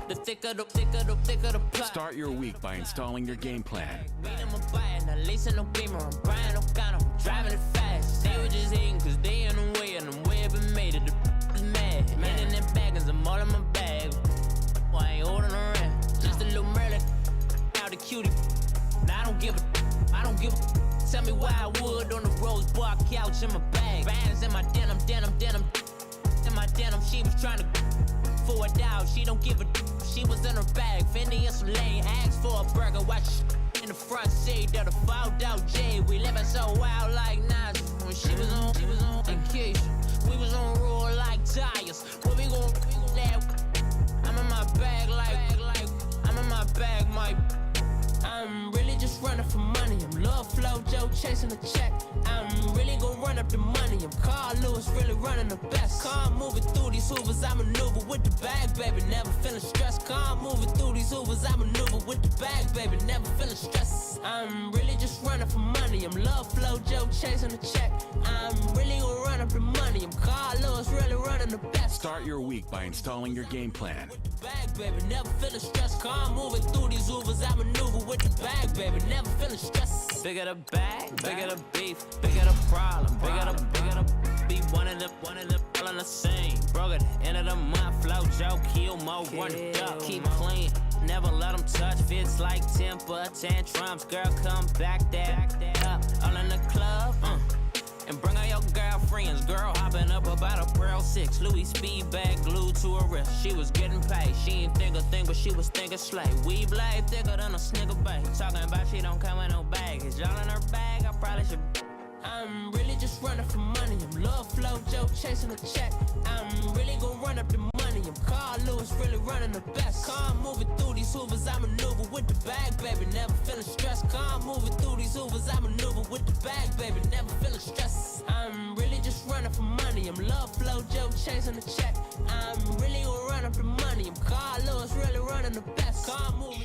The thicker the plot. Start your week by installing your game plan. I'm driving it fast. They were just hating cause they in the way and the way I've been made it. The mad. Man in that bag cause I'm all in my bag. Well, I ain't holding around. Just a little Merlin. Out the cutie. Now I don't give a. Tell me why I would on the rose bar couch in my bag. Bands in my denim. In my denim, she was trying to for a doubt. She don't give a. She was in her bag. Fendi and some lane. Asked for a burger. Watch in the front seat of the fouled out J. We living so wild like Nas. When she was on vacation. We was on roll like tires. Where we gon' that? I'm in my bag like I'm in my bag, Mike. I'm really just running for money. I'm Love Flow Joe chasing a check. I'm really gonna run up the money. I'm Carl Lewis, really running the best. Car moving through these hoovers, I maneuver with the bag, baby. Never feeling stressed. Car moving through these hoovers, I maneuver with the bag, baby. Never feeling stressed. I'm really just running for money. I'm Love Flow Joe chasing a check. I'm really gonna run up the money. I'm Carl Lewis, really running the best. Start your week by installing your game plan. With the bag, baby. Never feeling stressed. Car moving through these hoovers, I maneuver with the bag, baby. Never feeling stressed. Bigger the bag, bigger the beef, bigger the problem, bigger the be one of the all in the same. Broke at the end of the month, flow Joe, kill mo, run it up, keep clean. Never let them touch, fits like temper tantrums. Girl, come back up, all in the club, and bring all your girlfriends. Girl hopping up about a Pearl 6 Louis speed bag glued to her wrist. She was getting paid. She ain't think a thing, but she was thinking slay. We blade thicker than a snicker bag. Talking about she don't come with no baggage. Y'all in her bag, I probably should. I'm really just running for money. I'm Love Flow Joe chasing a check. I'm really gonna run up the money. I'm Carl Lewis, really running the best. Car moving through these hoovers, I maneuver with the bag, baby. Never feeling stressed. Car moving through these hoovers, I maneuver with the bag, baby. Never feeling stressed. I'm really just running for money. I'm Love Flow Joe chasing a check. I'm really gonna run up the money. I'm Carl Lewis, really running the best. Car moving.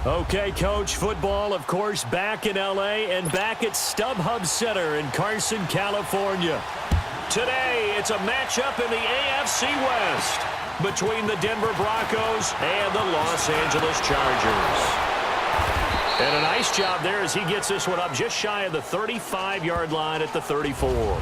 Okay, Coach, football, of course, back in L.A. and back at StubHub Center in Carson, California. Today, it's a matchup in the AFC West between the Denver Broncos and the Los Angeles Chargers. And a nice job there as he gets this one up just shy of the 35-yard line at the 34.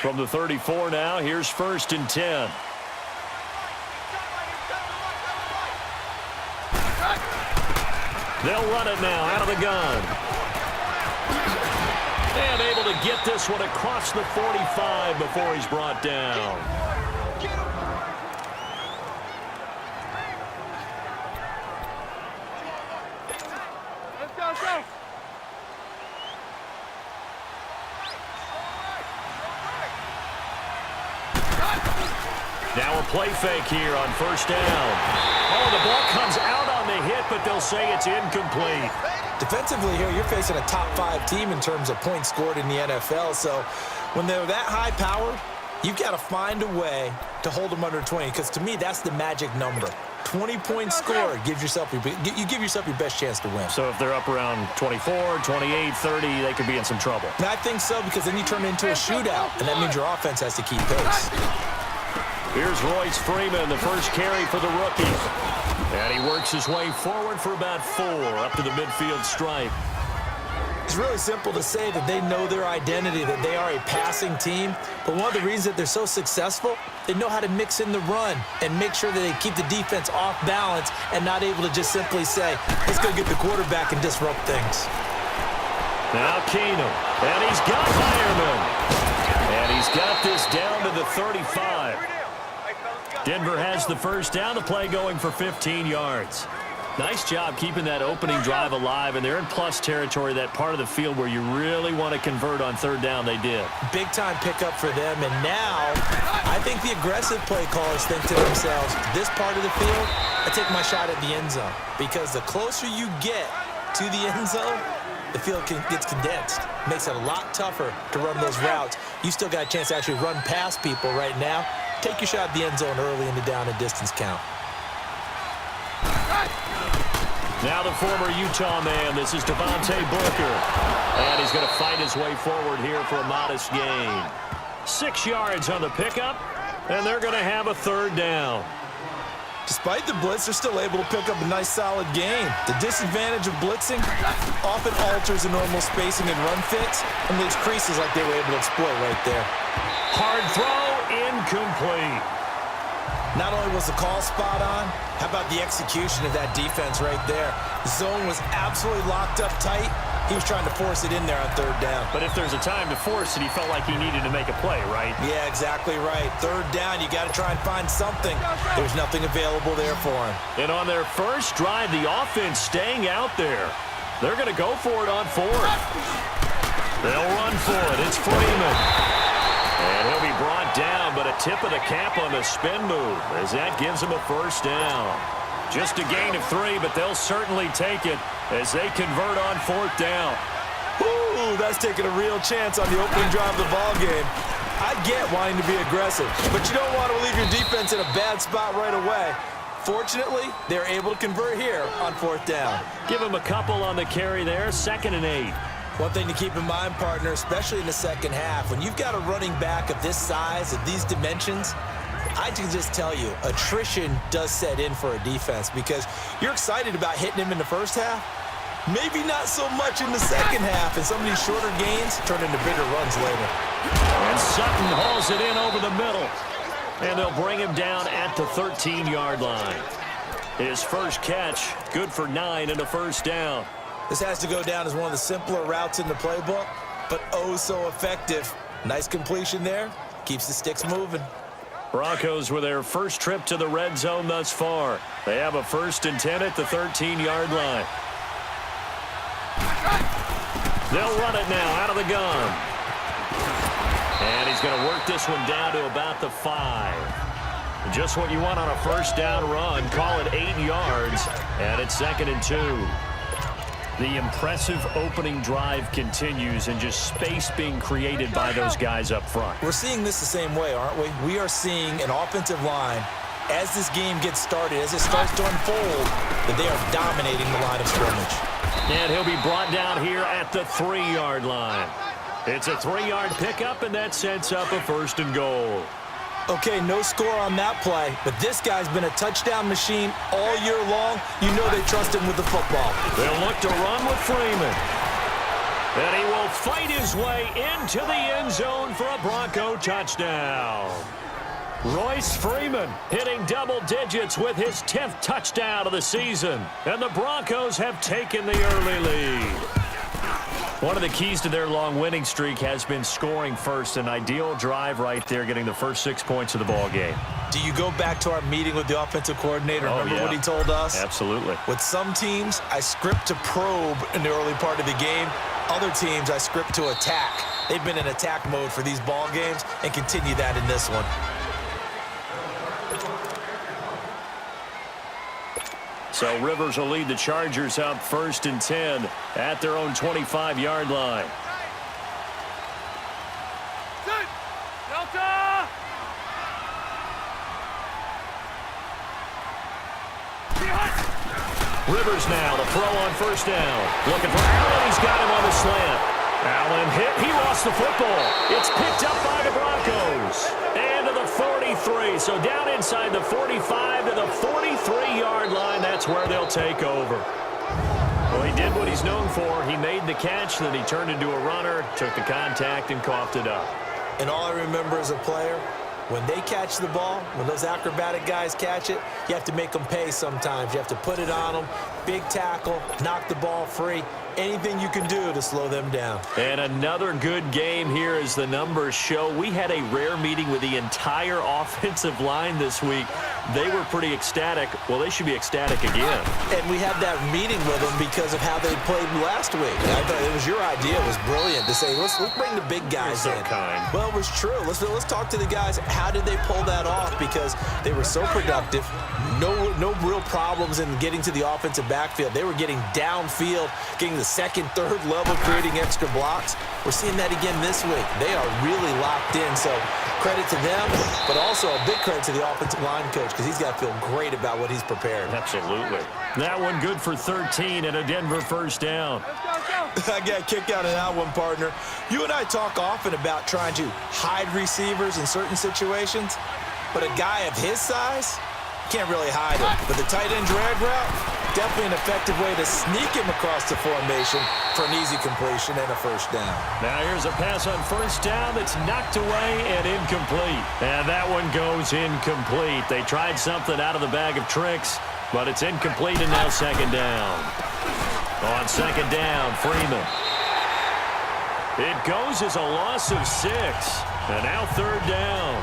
From the 34 now, here's 1st and 10. They'll run it now out of the gun. And able to get this one across the 45 before he's brought down. Let's go. Now a play fake here on 1st down. Oh, the ball comes out on the hit, but they'll say it's incomplete. Defensively here, you're facing a top 5 team in terms of points scored in the NFL. So when they're that high powered, you've got to find a way to hold them under 20. Because to me, that's the magic number. 20 points scored, you give yourself your best chance to win. So if they're up around 24, 28, 30, they could be in some trouble. And I think so, because then you turn it into a shootout, and that means your offense has to keep pace. Here's Royce Freeman, the first carry for the rookie. And he works his way forward for about 4 up to the midfield stripe. It's really simple to say that they know their identity, that they are a passing team. But one of the reasons that they're so successful, they know how to mix in the run and make sure that they keep the defense off balance and not able to just simply say, let's go get the quarterback and disrupt things. Now Keenum, and he's got Hireman. And he's got this down to the 35. Denver has the first down, the play going for 15 yards. Nice job keeping that opening drive alive, and they're in plus territory, that part of the field where you really want to convert on 3rd down. They did. Big-time pickup for them, and now I think the aggressive play callers think to themselves, this part of the field, I take my shot at the end zone, because the closer you get to the end zone, the field gets condensed. Makes it a lot tougher to run those routes. You still got a chance to actually run past people right now. take your shot at the end zone early in the down and distance count. Now the former Utah man, this is Devontae Booker. And he's going to fight his way forward here for a modest gain. 6 yards on the pickup, and they're going to have a third down. Despite the blitz, they're still able to pick up a nice, solid gain. The disadvantage of blitzing often alters the normal spacing and run fits and leaves creases like they were able to exploit right there. Hard throw, incomplete. Not only was the call spot on, how about the execution of that defense right there? The zone was absolutely locked up tight. He was trying to force it in there on third down. But if there's a time to force it, he felt like he needed to make a play, right? Yeah, exactly right. Third down, you got to try and find something. There's nothing available there for him. And on their first drive, the offense staying out there. They're going to go for it on fourth. They'll run for it. It's Freeman. And he'll be brought down, but a tip of the cap on the spin move as that gives him a first down. Just a gain of 3, but they'll certainly take it as they convert on fourth down. Ooh, that's taking a real chance on the opening drive of the ball game. I get wanting to be aggressive, but you don't want to leave your defense in a bad spot right away. Fortunately, they're able to convert here on fourth down. Give him a couple on the carry there, 2nd and 8. One thing to keep in mind, partner, especially in the second half, when you've got a running back of this size, of these dimensions, I can just tell you, attrition does set in for a defense because you're excited about hitting him in the first half. Maybe not so much in the second half, and some of these shorter gains turn into bigger runs later. And Sutton hauls it in over the middle. And they'll bring him down at the 13-yard line. His first catch, good for 9 and a first down. This has to go down as one of the simpler routes in the playbook, but oh so effective. Nice completion there. Keeps the sticks moving. Broncos with their first trip to the red zone thus far. They have a 1st and 10 at the 13-yard line. They'll run it now out of the gun. And he's going to work this one down to about the 5. Just what you want on a first down run. Call it 8 yards, and it's 2nd and 2. The impressive opening drive continues and just space being created by those guys up front. We're seeing this the same way, aren't we? We are seeing an offensive line, as this game gets started, as it starts to unfold, that they are dominating the line of scrimmage. And he'll be brought down here at the 3-yard line. It's a 3-yard pickup, and that sets up a 1st and goal. Okay, no score on that play, but this guy's been a touchdown machine all year long. You know they trust him with the football. They'll look to run with Freeman. And he will fight his way into the end zone for a Bronco touchdown. Royce Freeman hitting double digits with his 10th touchdown of the season. And the Broncos have taken the early lead. One of the keys to their long winning streak has been scoring first. An ideal drive right there, getting the first 6 points of the ball game. Do you go back to our meeting with the offensive coordinator? Remember what he told us? Absolutely. With some teams, I script to probe in the early part of the game. Other teams, I script to attack. They've been in attack mode for these ball games and continue that in this one. So Rivers will lead the Chargers up 1st and 10 at their own 25-yard line. Delta! Rivers now to throw on 1st down. Looking for Allen. He's got him on the slant. Allen hit. He lost the football. It's picked up by the Broncos. And to the 43. So down inside the 45 to the 43-yard line. That's where they'll take over. Well, he did what he's known for. He made the catch, then he turned into a runner, took the contact, and coughed it up. And all I remember as a player, when they catch the ball, when those acrobatic guys catch it, you have to make them pay sometimes. You have to put it on them, big tackle, knock the ball free. Anything you can do to slow them down. And another good game here as the numbers show. We had a rare meeting with the entire offensive line this week. They were pretty ecstatic. Well, they should be ecstatic again. And we had that meeting with them because of how they played last week. I thought it was your idea. It was brilliant to say, let's bring the big guys in. Kind. Well, it was true. Let's talk to the guys. How did they pull that off? Because they were so productive. No real problems in getting to the offensive backfield. They were getting downfield, getting the second, third level, creating extra blocks. We're seeing that again this week. They are really locked in. So credit to them, but also a big credit to the offensive line coach because he's got to feel great about what he's prepared. Absolutely. That one good for 13 and a Denver first down. I got a kick out of that one, partner. You and I talk often about trying to hide receivers in certain situations, but a guy of his size can't really hide him. But the tight end drag route, definitely an effective way to sneak him across the formation for an easy completion and a first down. Now here's a pass on first down that's knocked away and incomplete. And that one goes incomplete. They tried something out of the bag of tricks, but it's incomplete and now second down. On second down, Freeman. It goes as a loss of 6. And now third down.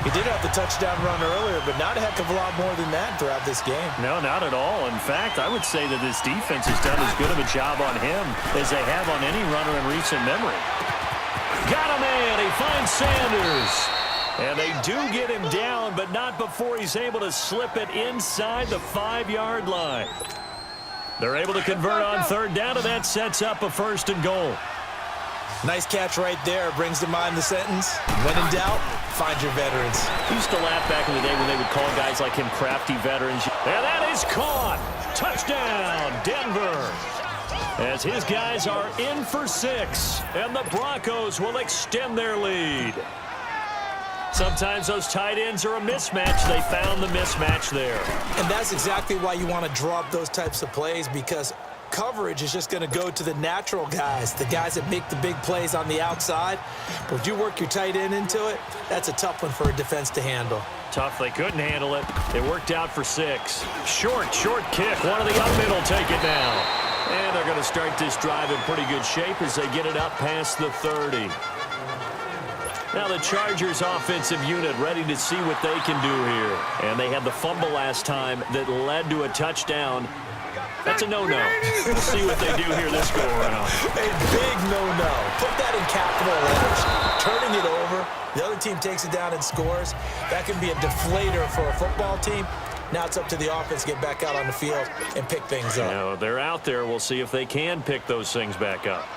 He did have the touchdown run earlier, but not a heck of a lot more than that throughout this game. No, not at all. In fact, I would say that this defense has done as good of a job on him as they have on any runner in recent memory. Got a man. He finds Sanders. And they do get him down, but not before he's able to slip it inside the 5-yard line. They're able to convert on third down, and that sets up a first and goal. Nice catch right there. Brings to mind the sentence, when in doubt, find your veterans. I used to laugh back in the day when they would call guys like him crafty veterans. And that is caught. Touchdown, Denver. As his guys are in for 6, and the Broncos will extend their lead. Sometimes those tight ends are a mismatch. They found the mismatch there. And that's exactly why you want to draw up those types of plays, because coverage is just going to go to the natural guys, the guys that make the big plays on the outside. But if you work your tight end into it, that's a tough one for a defense to handle. Tough. They couldn't handle it. It worked out for 6. Short kick. One of the up mid will take it now. And they're going to start this drive in pretty good shape as they get it up past the 30. Now the Chargers offensive unit ready to see what they can do here. And they had the fumble last time that led to a touchdown. That's a no-no. We'll see what they do here this go-around. A big no-no. Put that in capital letters. Turning it over. The other team takes it down and scores. That can be a deflator for a football team. Now it's up to the offense to get back out on the field and pick things up. Now they're out there. We'll see if they can pick those things back up.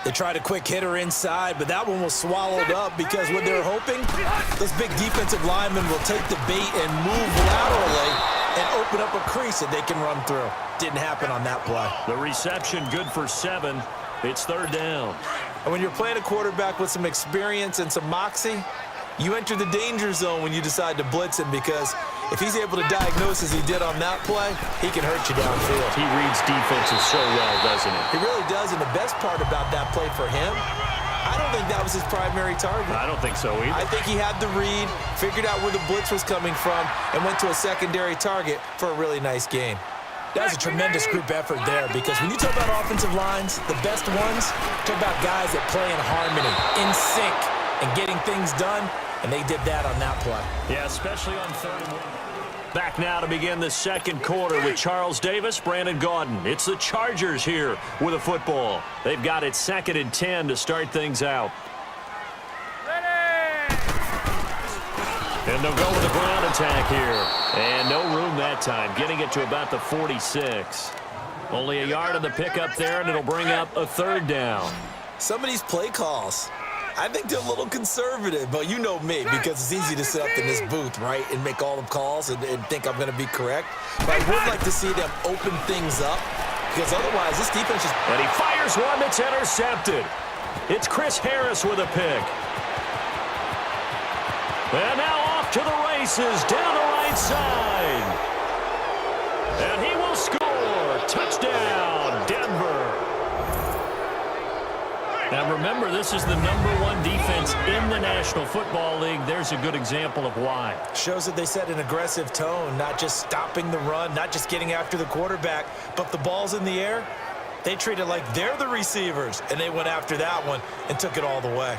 They tried a quick hitter inside, but that one was swallowed up because what they're hoping, those big defensive linemen will take the bait and move laterally and open up a crease that they can run through. Didn't happen on that play. The reception good for 7. It's third down. And when you're playing a quarterback with some experience and some moxie, you enter the danger zone when you decide to blitz him, because if he's able to diagnose as he did on that play, he can hurt you downfield. He reads defenses so well, doesn't he? He really does, and the best part about that play for him, I don't think that was his primary target. I don't think so either. I think he had the read, figured out where the blitz was coming from, and went to a secondary target for a really nice gain. That was a tremendous group effort there, because when you talk about offensive lines, the best ones, talk about guys that play in harmony, in sync, and getting things done, and they did that on that play. Yeah, especially on third and 1. Back now to begin the second quarter with Charles Davis, Brandon Gaudin. It's the Chargers here with a football. They've got it 2nd and 10 to start things out. And they'll go with a ground attack here. And no room that time, getting it to about the 46. Only a yard on the pickup there, and it'll bring up a third down. Some of these play calls, I think they're a little conservative, but you know me, because it's easy to sit up in this booth, right, and make all the calls and think I'm going to be correct. But I would like to see them open things up, because otherwise this defense is... And he fires one that's intercepted. It's Chris Harris with a pick. And now off to the races down the right side. And he will score. Touchdown, Denver. Now remember, this is the #1 defense in the National Football League. There's a good example of why. Shows that they set an aggressive tone, not just stopping the run, not just getting after the quarterback, but the ball's in the air. They treat it like they're the receivers, and they went after that one and took it all the way.